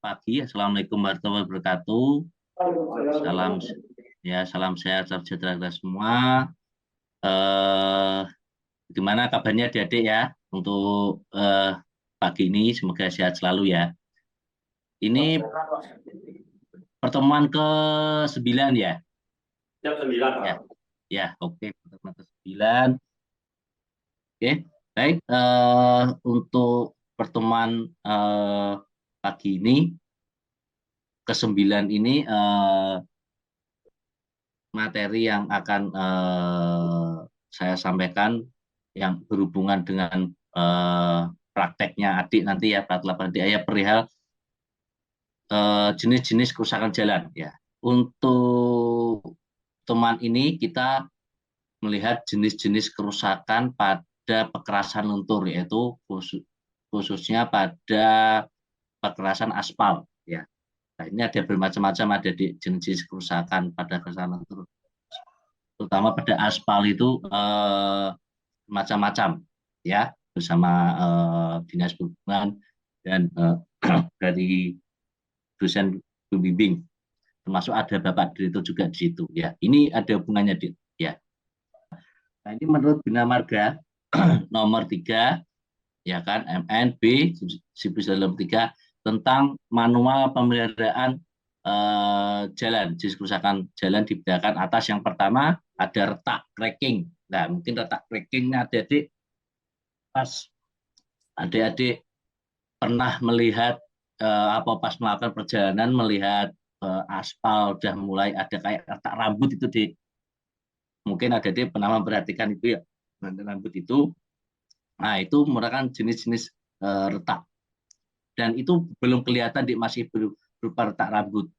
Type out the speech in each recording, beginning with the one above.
pagi. Assalamualaikum warahmatullahi wabarakatuh. Salam salam sehat, salam sejahtera kita semua. Gimana kabarnya adik-adik ya untuk pagi ini? Semoga sehat selalu ya. Ini pertemuan ke-9 ya. Jam 9, Pak. Ya, oke, pertemuan ke-9. Oke, baik. Untuk pertemuan pagi ini ke-9 ini materi yang akan saya sampaikan yang berhubungan dengan prakteknya adik nanti ya, praktek adik ya, perihal jenis-jenis kerusakan jalan ya. Untuk teman ini kita melihat jenis-jenis kerusakan pada pekerasan lentur, yaitu khususnya pada pekerasan aspal ya. Nah, ini ada bermacam-macam, ada di jenis-jenis kerusakan pada pekerasan lentur, terutama pada aspal itu macam-macam ya, bersama dinas perhubungan dan dari dosen pembimbing, termasuk ada Bapak Direktur juga di situ ya. Ini ada hubungannya ya. Nah, ini menurut Bina Marga nomor 3 ya kan, MNB 3 tentang manual pemeliharaan jalan, jenis kerusakan jalan di bedakan atas. Yang pertama ada retak cracking. Nah, mungkin retak crackingnya adik-adik pas adik-adik pernah melihat pas melakukan perjalanan melihat aspal udah mulai ada kayak retak rambut itu mungkin adik-adik pernah memperhatikan itu ya, rambut itu. Nah, itu merupakan jenis-jenis retak, dan itu belum kelihatan masih berupa retak rambut,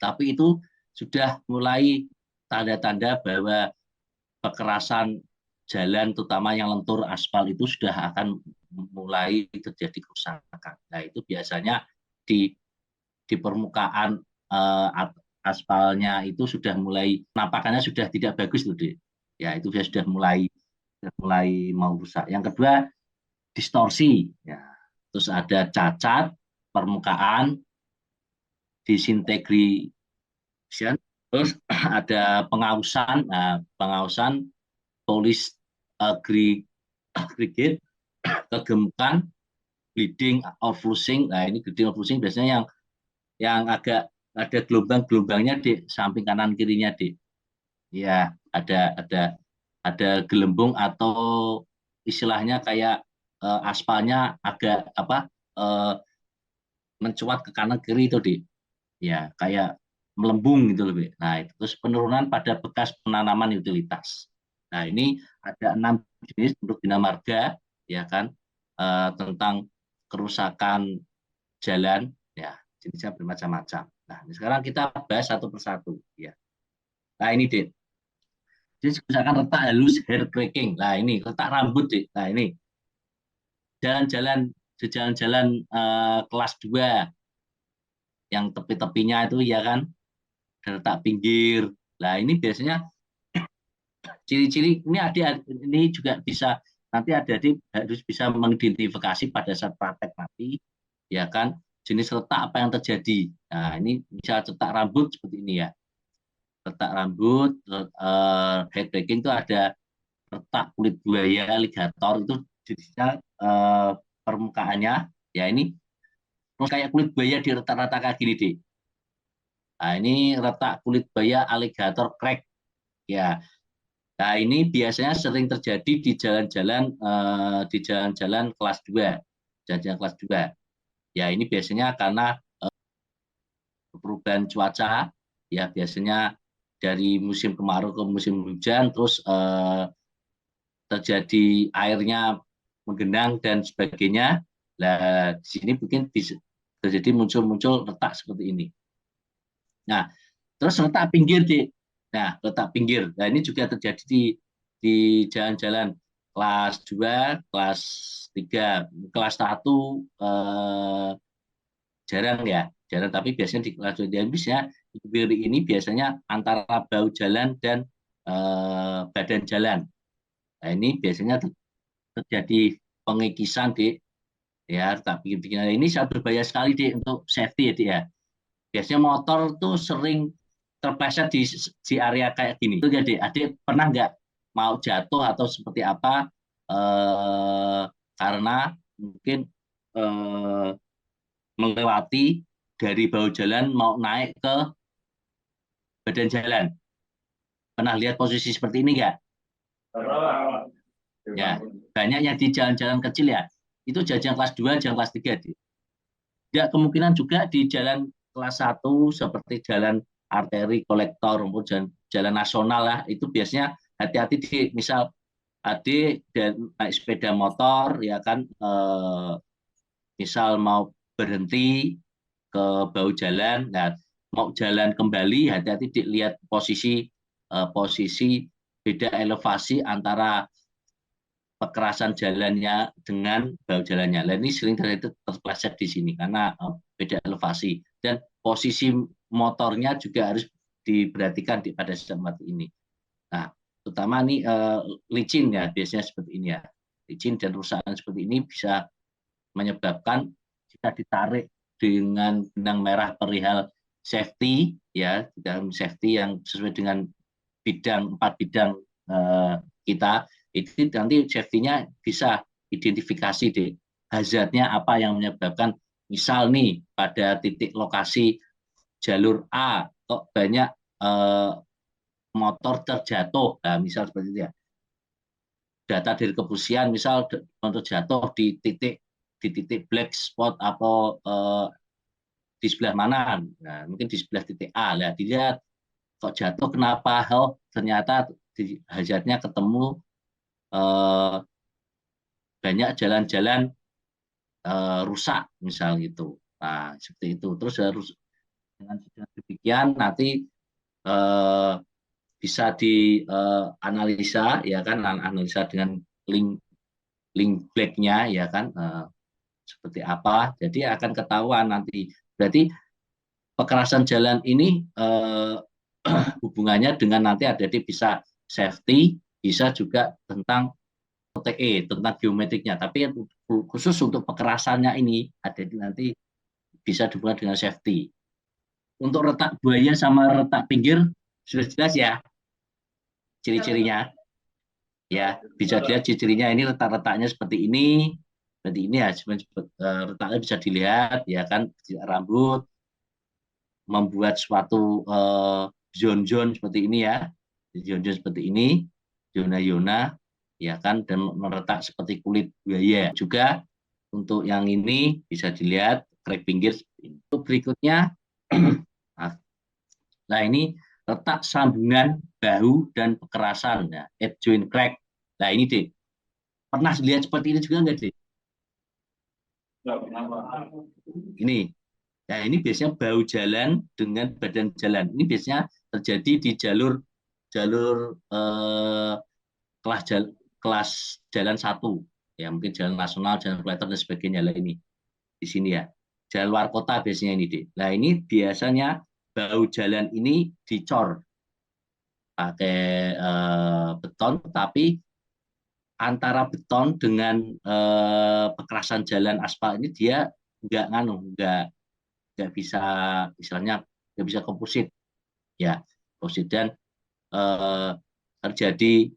tapi itu sudah mulai tanda-tanda bahwa kekerasan jalan, terutama yang lentur aspal, itu sudah akan mulai terjadi kerusakan. Nah, itu biasanya di permukaan aspalnya itu sudah mulai, nampakannya sudah tidak bagus tuh, ya, itu sudah mulai mau rusak. Yang kedua, distorsi ya. Terus ada cacat permukaan, disintegration, terus ada pengausan. Nah, pengausan polis aggregate, kegemukan, bleeding or flushing. Nah, ini bleeding or flushing biasanya yang agak ada gelombang-gelombangnya di samping kanan kirinya ya, ada gelembung atau istilahnya kayak aspalnya agak mencuat ke kanan kiri itu ya, kayak melembung gitu lebih. Nah, itu terus penurunan pada bekas penanaman utilitas. Nah, ini ada 6 jenis untuk Bina Marga ya kan, tentang kerusakan jalan ya, jenisnya bermacam-macam. Nah, sekarang kita bahas satu persatu ya. Nah, ini jadi kerusakan retak halus, hair cracking. Nah, ini retak rambut Nah, ini jalan-jalan kelas 2 yang tepi-tepinya itu ya kan, retak pinggir. Nah, ini biasanya ciri-ciri ini ini juga bisa nanti adik-adik harus bisa mengidentifikasi pada saat praktek nanti ya kan, jenis retak apa yang terjadi. Nah, ini bisa retak rambut seperti ini ya. Retak rambut, head breaking itu ada retak kulit buaya alligator, itu jenisnya permukaannya ya ini terus kayak kulit buaya di retak-retak kayak gini Nah, ini retak kulit buaya alligator crack ya. Nah, ini biasanya sering terjadi di jalan-jalan kelas 2, jalan-jalan kelas 2. Ya, ini biasanya karena perubahan cuaca ya, biasanya dari musim kemarau ke musim hujan, terus terjadi airnya menggenang dan sebagainya. Nah, di sini mungkin bisa terjadi muncul retak seperti ini. Nah, terus retak pinggir Nah, retak pinggir. Nah, ini juga terjadi di jalan-jalan kelas 2, kelas 3, kelas 1 jarang ya. Jarang, tapi biasanya di kelas 2 bisa ini biasanya antara bahu jalan dan badan jalan. Nah, ini biasanya terjadi pengikisan ya, retak pinggir-pinggir. Ini sangat berbahaya sekali deh untuk safety ya, Dik, ya. Biasanya motor tuh sering terpleset di area kayak gini. Itu jadi adik pernah nggak mau jatuh atau seperti apa karena mungkin eh, melewati dari bahu jalan mau naik ke badan jalan. Pernah lihat posisi seperti ini nggak? Ya, banyak yang di jalan-jalan kecil ya. Itu jalan kelas 2, jalan kelas 3. Ya, kemungkinan juga di jalan kelas 1 seperti jalan arteri, kolektor, maupun jalan nasional lah. Itu biasanya hati-hati di misal adik dan naik sepeda motor ya kan misal mau berhenti ke bahu jalan, nah mau jalan kembali hati-hati dilihat posisi beda elevasi antara kekerasan jalannya dengan bahu jalannya. Nah, ini sering terjadi terpleset di sini karena beda elevasi dan posisi motornya juga harus diperhatikan pada saat ini. Nah, terutama nih licin ya biasanya seperti ini ya. Licin dan rusakan seperti ini bisa menyebabkan jika ditarik dengan benang merah perihal safety ya, dalam safety yang sesuai dengan empat bidang kita itu nanti safety-nya bisa identifikasi deh hazardnya apa yang menyebabkan misal nih pada titik lokasi jalur A kok banyak motor terjatuh, nah, misal seperti itu ya. Data dari kepolisian, misal motor jatuh di titik black spot atau di sebelah mana, nah, mungkin di sebelah titik A, lah dilihat kok jatuh kenapa, oh ternyata di hazardnya ketemu eh, banyak jalan-jalan rusak misal gitu, nah seperti itu. Terus harus dengan demikian nanti eh, bisa dianalisa ya kan, analisa dengan link link blacknya ya kan seperti apa, jadi akan ketahuan nanti berarti kekerasan jalan ini hubungannya dengan nanti ada di bisa safety, bisa juga tentang OTE, tentang geometriknya, tapi khusus untuk kekerasannya ini ada di nanti bisa dihubungkan dengan safety. Untuk retak buaya sama retak pinggir sudah jelas ya ciri-cirinya. Ya, bisa dilihat ciri-cirinya ini retak-retaknya seperti ini. Berarti ini ya retaknya bisa dilihat ya kan rambut membuat suatu zon-zon seperti ini ya. Zon-zon seperti ini, zona-zona ya kan dan meretak seperti kulit buaya. Juga untuk yang ini bisa dilihat crack pinggir seperti ini. Untuk berikutnya nah ini retak sambungan bahu dan kekerasan ya, head joint crack. Nah ini deh pernah lihat seperti ini juga nggak deh? Ini ya ini biasanya bahu jalan dengan badan jalan. Ini biasanya terjadi di jalur jalur kelas jalan satu ya mungkin jalan nasional, jalan kolektor dan sebagainya lah ini di sini ya. Jalan luar kota biasanya ini deh. Nah ini biasanya bahu jalan ini dicor pakai beton, tapi antara beton dengan kekerasan jalan aspal ini dia nggak bisa istilahnya nggak bisa komposit ya komposit dan eh, terjadi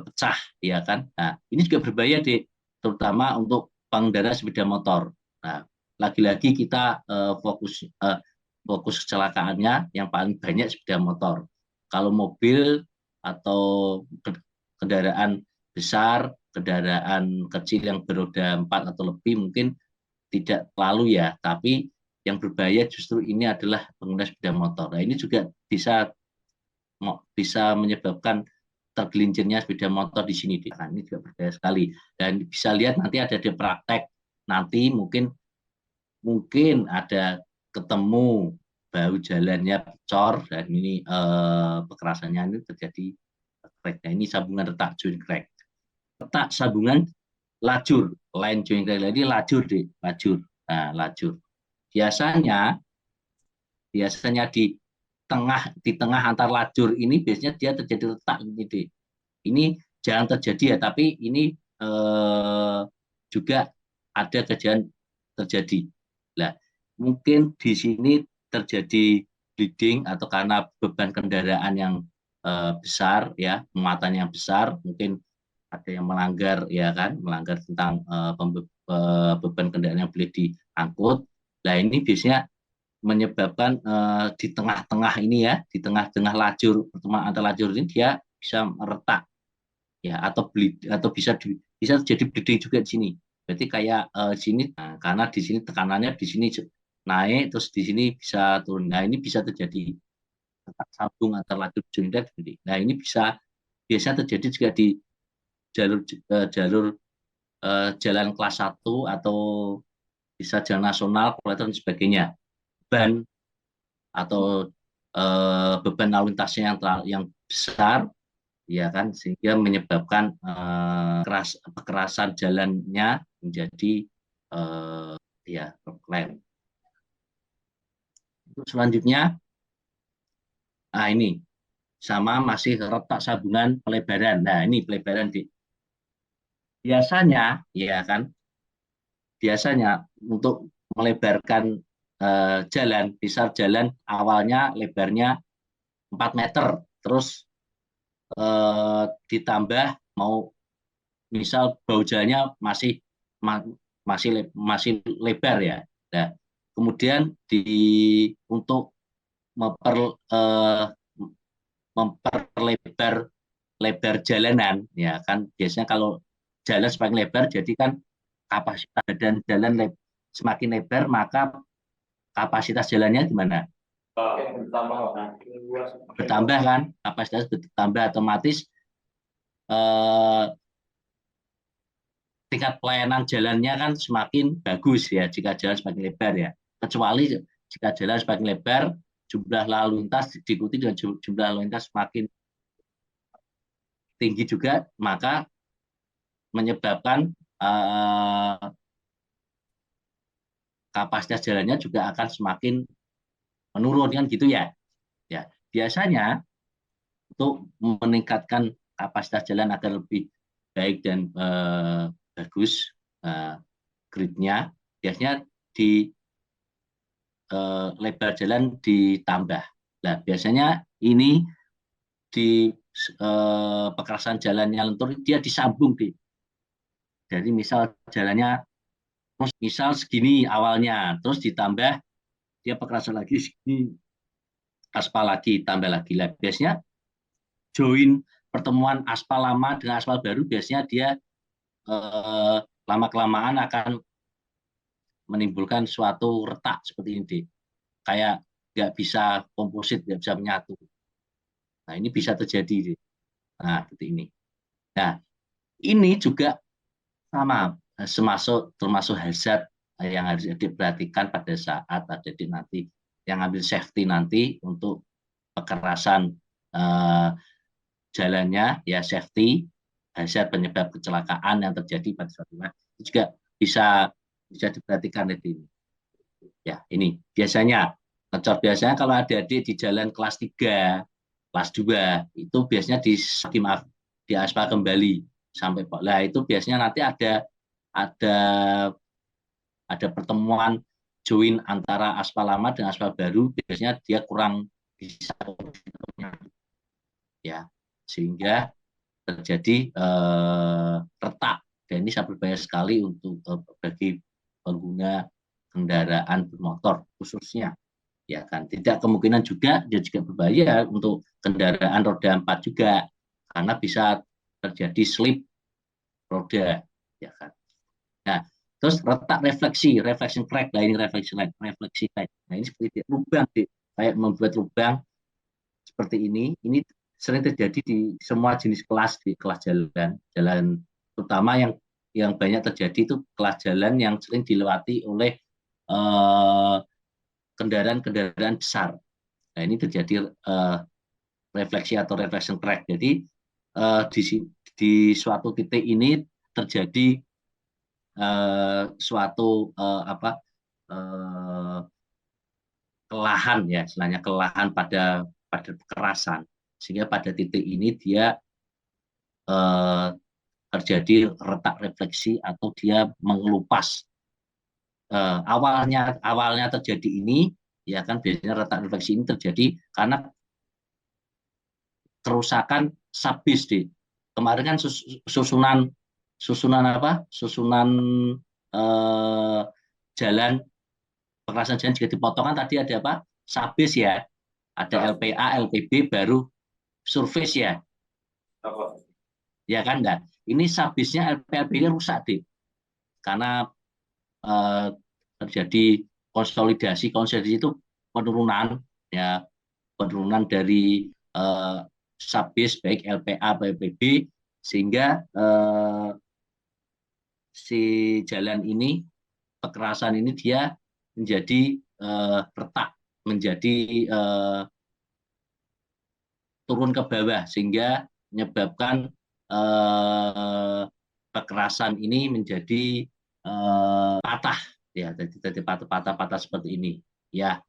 pecah ya kan. Nah ini juga berbahaya deh terutama untuk pengendara sepeda motor. Nah lagi-lagi kita fokus kecelakaannya yang paling banyak sepeda motor. Kalau mobil atau kendaraan besar, kendaraan kecil yang beroda 4 atau lebih mungkin tidak terlalu ya, tapi yang berbahaya justru ini adalah pengguna sepeda motor. Nah, ini juga bisa menyebabkan tergelincirnya sepeda motor di sini. Nah, ini juga berbahaya sekali. Dan bisa lihat nanti ada di praktek nanti mungkin ada ketemu bahu jalannya bocor dan ini kekerasannya ini terjadi crack. Nah, ini sambungan retak joint crack. Retak sambungan lajur, line joint crack. Ini lajur deh, lajur. Nah, lajur. Biasanya biasanya di tengah antar lajur ini biasanya dia terjadi retak ini deh. Ini jarang terjadi ya, tapi ini juga ada kejadian terjadi. Nah, mungkin di sini terjadi bleeding atau karena beban kendaraan yang besar ya, muatan yang besar, mungkin ada yang melanggar ya kan, melanggar tentang beban kendaraan yang boleh diangkut. Nah, ini biasanya menyebabkan di tengah-tengah ini ya, di tengah-tengah lajur pertemuan antar lajur ini dia bisa meretak ya, atau bleed, atau bisa terjadi bleeding juga di sini. Berarti kayak sini, nah, karena di sini tekanannya di sini naik, terus di sini bisa turun. Nah, ini bisa terjadi retak sambung antar lajur jointed. Nah, ini bisa biasa terjadi juga di jalur jalan kelas satu atau bisa jalan nasional, kolektor dan sebagainya. Ban atau beban lalu lintasnya yang besar ya kan, sehingga menyebabkan kekerasan jalannya menjadi ya klaim. Selanjutnya, nah ini sama masih retak sambungan pelebaran. Nah, ini pelebaran di biasanya ya kan, biasanya untuk melebarkan jalan, misal jalan awalnya lebarnya 4 meter, terus ditambah mau misal bau jalannya masih lebar ya. Nah, kemudian untuk memper, eh, memperlebar lebar jalanan ya kan, biasanya kalau jalan semakin lebar jadi kan kapasitas dan jalan semakin lebar, maka kapasitas jalannya gimana? Bertambah kan, kapasitas bertambah, otomatis eh, tingkat pelayanan jalannya kan semakin bagus ya jika jalan semakin lebar ya. Kecuali jika jalan semakin lebar, jumlah lalu lintas diikuti dengan jumlah lalu lintas semakin tinggi juga, maka menyebabkan kapasitas jalannya juga akan semakin menurun kan gitu ya. Ya, biasanya untuk meningkatkan kapasitas jalan agar lebih baik dan bagus gridnya, biasanya di lebar jalan ditambah. Nah, biasanya ini di pekerasan jalannya lentur dia disambung dari misal jalannya terus misal segini awalnya, terus ditambah dia pekerasan lagi segini, aspal lagi, tambah lagi lah. Biasanya join pertemuan aspal lama dengan aspal baru biasanya dia lama kelamaan akan menimbulkan suatu retak seperti ini, kayak nggak bisa komposit, nggak bisa menyatu. Nah, ini bisa terjadi. Nah, seperti ini. Nah, ini juga sama, termasuk hazard yang harus diperhatikan pada saat ada nanti yang ambil safety nanti untuk kekerasan jalannya ya, safety hazard penyebab kecelakaan yang terjadi pada suatu wilayah itu juga bisa diperhatikan di ini. Ya, ini biasanya ngecor, biasanya kalau ada adik di jalan kelas 3, kelas 2 itu biasanya di aspal kembali sampai lah, itu biasanya nanti ada ada pertemuan join antara aspal lama dengan aspal baru, biasanya dia kurang bisa ya, sehingga terjadi retak, dan ini sangat berbahaya sekali untuk bagi pengguna kendaraan bermotor khususnya ya kan. Tidak kemungkinan juga dia juga berbahaya untuk kendaraan roda 4 juga, karena bisa terjadi slip roda ya kan. Nah, terus retak reflection crack. Nah, ini refleksi crack. Nah, ini seperti lubang, kayak membuat lubang seperti ini sering terjadi di semua jenis kelas, di kelas jalan terutama yang banyak terjadi itu kelas jalan yang sering dilewati oleh kendaraan-kendaraan besar. Nah, ini terjadi refleksi atau reflection crack. Jadi di suatu titik ini terjadi suatu kelelahan ya, istilahnya kelelahan pada kekerasan, sehingga pada titik ini dia terjadi retak refleksi atau dia mengelupas. Awalnya terjadi ini, ya kan biasanya retak refleksi ini terjadi karena kerusakan subis di kemarin kan susunan apa? Susunan eh, jalan pengerasan jalan juga dipotong kan tadi ada apa? Subis ya, ada LPA, LPB, baru surface ya, ya kan enggak? Ini subisnya LPA, LPB rusak deh, karena eh, terjadi konsolidasi itu penurunan ya, penurunan dari subis baik LPA atau LPB, sehingga si jalan ini kekerasan ini dia menjadi retak, menjadi turun ke bawah sehingga menyebabkan kekerasan ini menjadi patah ya, jadi patah-patah seperti ini ya.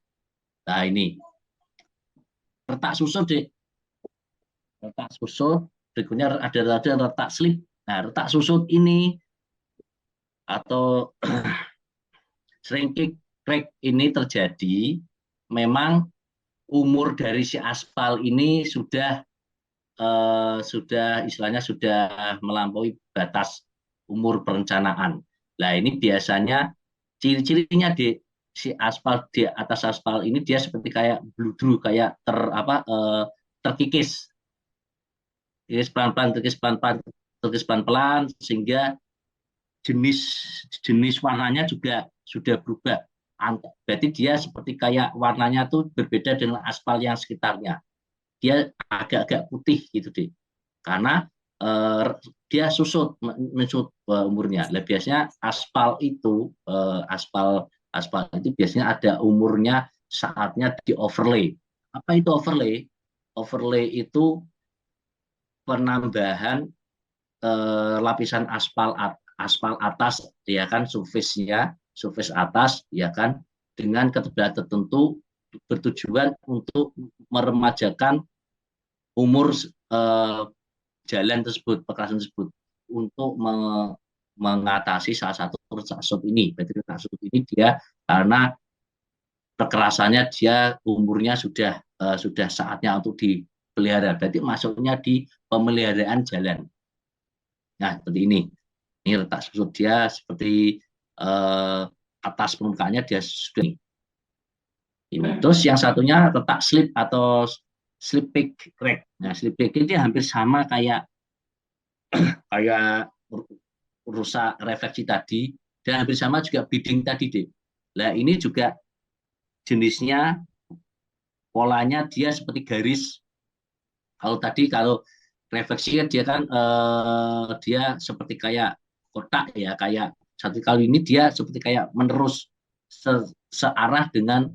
Nah ini retak susun deh, retak susun berikutnya ada retak slip. Nah retak susun ini atau shrinking crack ini terjadi memang umur dari si aspal ini sudah istilahnya sudah melampaui batas umur perencanaan. Nah ini biasanya ciri-cirinya di si aspal, di atas aspal ini dia seperti kayak bludru, kayak terkikis, terkikis pelan-pelan, terkikis pelan-pelan, terkikis pelan-pelan, sehingga jenis jenis warnanya juga sudah berubah. Berarti dia seperti kayak warnanya tuh berbeda dengan aspal yang sekitarnya. Dia agak-agak putih gitu deh. Karena dia mensut umurnya. Nah, biasanya aspal itu aspal itu biasanya ada umurnya saatnya di overlay. Apa itu overlay? Overlay itu penambahan lapisan aspal atas ya kan, surface atas ya kan, dengan ketebalan tertentu bertujuan untuk meremajakan umur jalan tersebut, pekerasan tersebut, untuk mengatasi salah satu retak ini. Berarti retak ini dia karena kekerasannya dia umurnya sudah saatnya untuk dipelihara. Berarti masuknya di pemeliharaan jalan. Nah, seperti ini. Ini retak susut dia seperti atas permukaannya dia sudah ini. Terus yang satunya retak slip atau slip peak crack. Nah, slip peak ini hampir sama kayak rusak refleksi tadi, dan hampir sama juga bidding tadi deh. Nah ini juga jenisnya, polanya dia seperti garis. Kalau refleksi kan dia seperti kayak kotak ya, kayak satu kali ini dia seperti kayak menerus searah dengan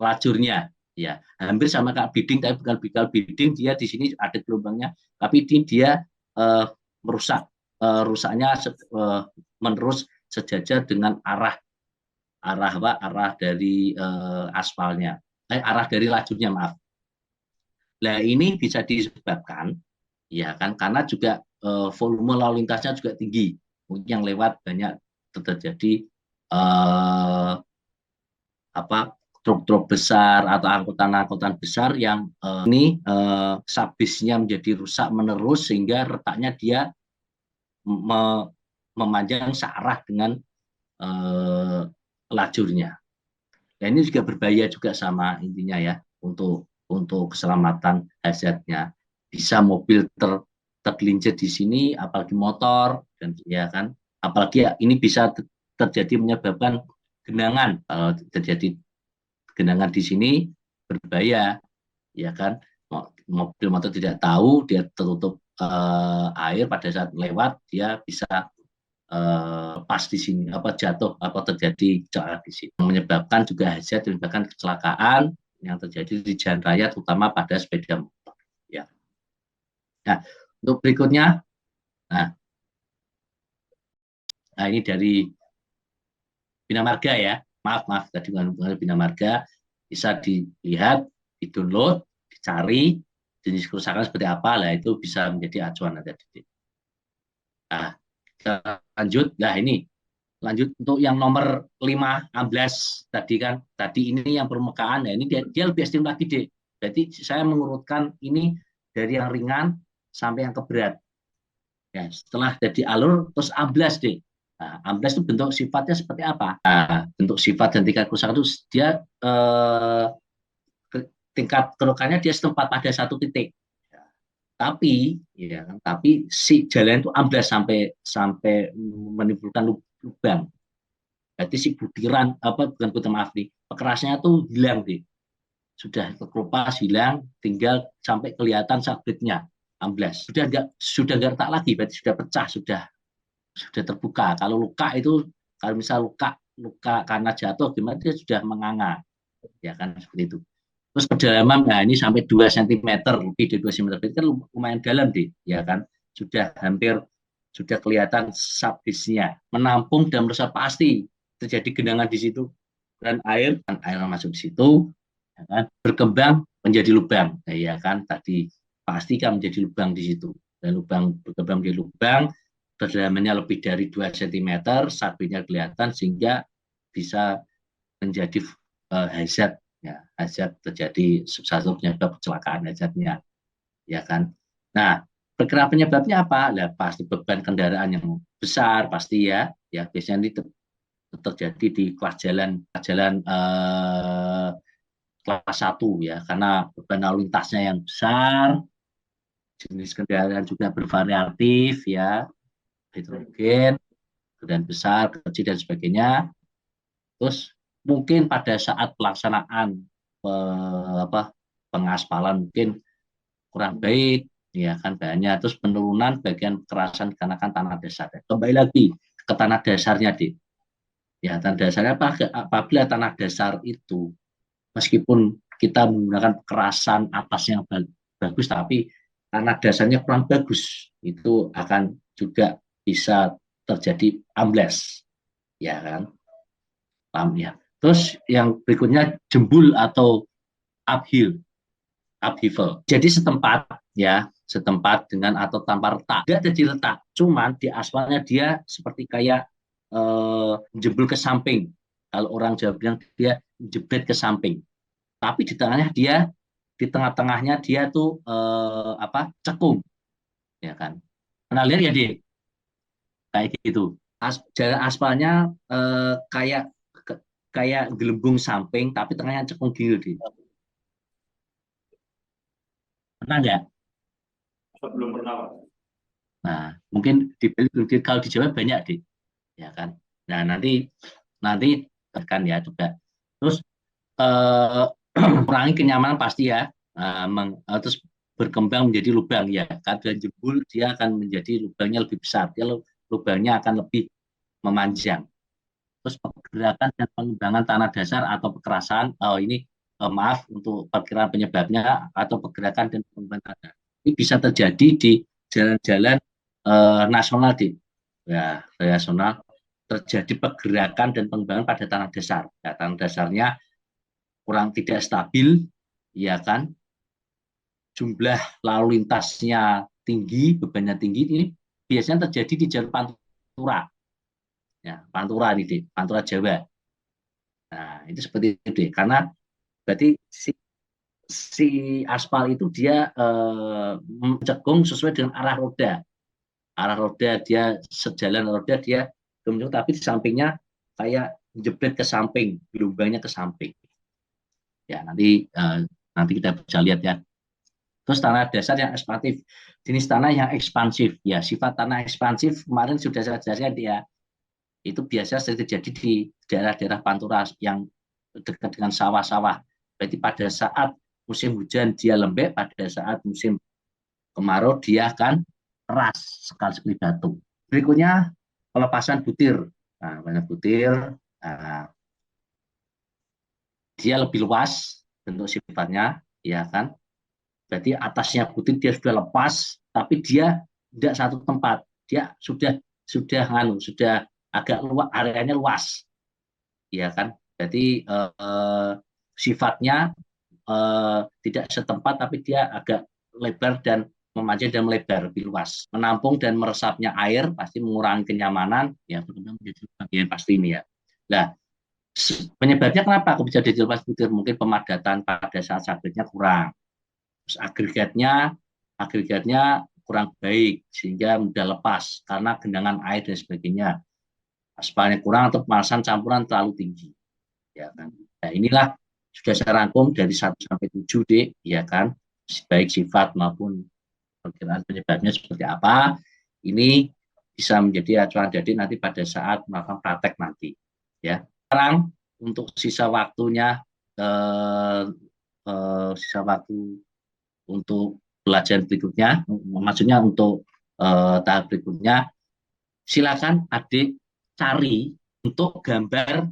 lajurnya ya, hampir sama kayak bidding, tapi bukan bidding, dia di sini ada gelombangnya, tapi ini dia rusaknya menerus sejajar dengan arah dari aspalnya, arah dari lajurnya, maaf. Nah ini bisa disebabkan ya kan karena juga volume lalu lintasnya juga tinggi, mungkin yang lewat banyak terjadi truk-truk besar atau angkutan-angkutan besar yang ini subisnya menjadi rusak menerus, sehingga retaknya dia memanjang searah dengan lajurnya. Nah ini juga berbahaya juga sama intinya ya, untuk keselamatan hazardnya. Bisa mobil tergelincir di sini, apalagi motor, dan ya kan, apalagi ya, ini bisa terjadi menyebabkan genangan. Kalau terjadi genangan di sini berbahaya, ya kan, mobil motor tidak tahu, dia tertutup air pada saat lewat, dia bisa pas di sini jatuh terjadi kecelakaan di sini, menyebabkan juga hazard, menyebabkan kecelakaan yang terjadi di jalan raya, terutama pada sepeda motor ya. Nah untuk berikutnya, nah ini dari Bina Marga ya, maaf tadi bukan Bina Marga, bisa dilihat, di download, dicari jenis kerusakan seperti apa lah, itu bisa menjadi acuan nanti. Nah, lanjut. Nah, ini lanjut untuk yang nomor 5 amblas tadi kan. Tadi ini yang permukaan ya, ini dia lebih ekstrim lagi, Dek. Jadi saya mengurutkan ini dari yang ringan sampai yang keberat. Ya, setelah jadi alur terus amblas, Dek. Nah, amblas itu bentuk sifatnya seperti apa? Nah, bentuk sifat dan tingkat kerusakan itu dia tingkat kerusakannya dia setempat pada satu titik. Ya, tapi ya kan, tapi si jalan itu amblas sampai sampai menimbulkan lubang. Berarti si butiran apa bukan butiran, maaf nih, pekerasnya tuh hilang deh, sudah terkelupas hilang, tinggal sampai kelihatan sabitnya amblas, sudah nggak retak lagi, berarti sudah pecah, sudah terbuka. Kalau luka itu, kalau misal luka luka karena jatuh gimana, dia sudah menganga, ya kan seperti itu. Terus kedalaman, nah ini sampai 2 cm, lebih dari 2 cm, itu kan lumayan dalam deh, ya kan, sudah hampir, sudah kelihatan sabisnya menampung dan meresap, pasti terjadi genangan di situ, dan air masuk di situ, ya kan, berkembang menjadi lubang, ya kan, tadi pasti kan menjadi lubang di situ, dan lubang berkembang menjadi lubang, kedalamannya lebih dari 2 cm, sabitnya kelihatan, sehingga bisa menjadi hazard, ya, hazard terjadi satu penyebab kecelakaan hazardnya, ya kan. Nah, perkara penyebabnya apa? Lah pasti beban kendaraan yang besar, pasti ya, ya biasanya ini terjadi di kelas jalan kelas 1 ya, karena beban lalu lintasnya yang besar, jenis kendaraan juga bervariatif ya, heterogen, dan besar, kecil dan sebagainya. Terus mungkin pada saat pelaksanaan apa, pengaspalan mungkin kurang baik, ya kan, bahannya, terus penurunan bagian kerasan dikarenakan tanah dasar. Kembali lagi ke tanah dasarnya, Dik. Ya, tanah dasarnya apabila tanah dasar itu meskipun kita menggunakan kerasan atas yang bagus, tapi tanah dasarnya kurang bagus, itu akan juga bisa terjadi amblas, ya kan, paham ya. Terus yang berikutnya jembul atau uphill, upheaval. Jadi setempat, ya, setempat dengan atau tanpa retak. Dia jadi retak, cuman di aspalnya dia seperti kayak jebol ke samping. Kalau orang Jawa bilang dia jebret ke samping. Tapi di tengahnya dia, di tengah-tengahnya dia tuh apa, cekung, ya kan. Pernah lihat ya, Dik? Kayak gitu. Jalan aspalnya kayak kayak gelembung samping, tapi tengahnya cekung gitu, Dik. Pernah nggak? Belum pernah, Pak. Nah, mungkin kalau di Jawa banyak, Dik, ya kan. Nah, nanti nanti kan ya juga. Terus eh, kurangi kenyamanan pasti ya. Terus berkembang menjadi lubang ya. Keadaan jebul dia akan menjadi lubangnya lebih besar. Dia lubangnya akan lebih memanjang. Terus pergerakan dan pengembangan tanah dasar atau pekerasan. Oh ini maaf untuk perkiraan penyebabnya, atau pergerakan dan pengembangan tanah. Ini bisa terjadi di jalan-jalan nasional, di ya, nasional, terjadi pergerakan dan pengembangan pada tanah dasar. Ya, tanah dasarnya kurang tidak stabil, ya kan, jumlah lalu lintasnya tinggi, bebannya tinggi, ini biasanya terjadi di jalur pantura, ya, pantura nih, pantura Jawa. Nah, itu seperti itu, karena berarti si aspal itu dia mencekung sesuai dengan arah roda dia, sejalan roda dia kemudian, tapi di sampingnya kayak jebret ke samping, gelombangnya ke samping. Ya, nanti kita bisa lihat ya. Terus tanah dasar yang ekspansif, jenis tanah yang ekspansif, ya, sifat tanah ekspansif kemarin sudah saya jelaskan ya, itu biasa sering terjadi di daerah-daerah pantura yang dekat dengan sawah-sawah. Berarti pada saat musim hujan dia lembek, pada saat musim kemarau dia akan keras sekali seperti batu. Berikutnya pelepasan butir. Nah, banyak butir, nah, dia lebih luas bentuk sifatnya, ya kan. Berarti atasnya butir dia sudah lepas, tapi dia tidak satu tempat. Dia sudah agak luas, areanya luas, ya kan. Berarti sifatnya tidak setempat, tapi dia agak lebar dan memanjang dan melebar lebih luas, menampung dan meresapnya air pasti mengurangi kenyamanan, ya menjadi bagian pasti ini ya. Nah, penyebabnya kenapa aku bisa dilepas butir? Mungkin pemadatan pada saat sabitnya kurang, terus agregatnya kurang baik sehingga mudah lepas karena genangan air dan sebagainya. Aspalnya kurang atau pemalasan campuran terlalu tinggi, ya kan. Nah, inilah sudah saya rangkum dari 1 sampai 7 D, ya kan, baik sifat maupun perkiraan penyebabnya seperti apa. Ini bisa menjadi acuan jadi nanti pada saat melakukan praktek nanti, ya. Sekarang untuk sisa waktunya, sisa waktu untuk pelajaran berikutnya, maksudnya untuk tahap berikutnya, silakan adik cari untuk gambar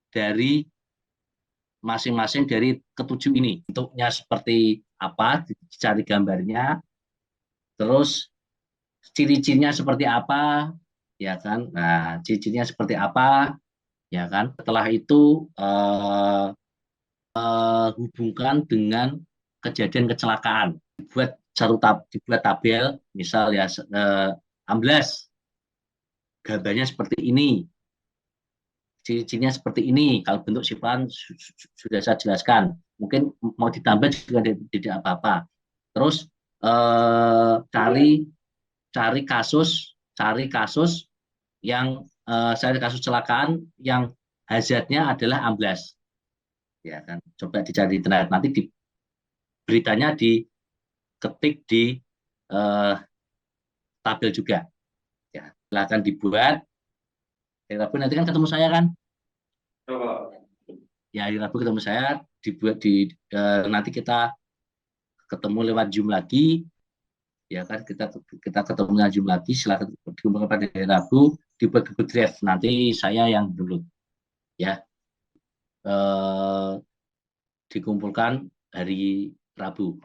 dari masing-masing dari ketujuh ini. Bentuknya seperti apa, dicari gambarnya, terus ciri-cirinya seperti apa, ya kan? Nah, ciri-cirinya seperti apa, ya kan? Setelah itu hubungkan dengan kejadian kecelakaan. Dibuat tabel, misal ya amblas, gambarnya seperti ini, ciri-cirinya seperti ini. Kalau bentuk sifat sudah saya jelaskan. Mungkin mau ditambah juga tidak apa-apa. Terus cari kasus yang cari kasus kecelakaan yang hazardnya adalah amblas. Ya kan. Coba dicari di internet. Nanti beritanya diketik di tabel juga. Ya, silakan dibuat. Tapi nanti kan ketemu saya kan? Coba. Ya, hari Rabu ketemu saya, dibuat nanti kita ketemu lewat Zoom lagi, ya kan, kita ketemu lewat Zoom lagi, silakan dikumpulkan pada hari Rabu, dibuat Google Drive, nanti saya yang download, ya, dikumpulkan hari Rabu.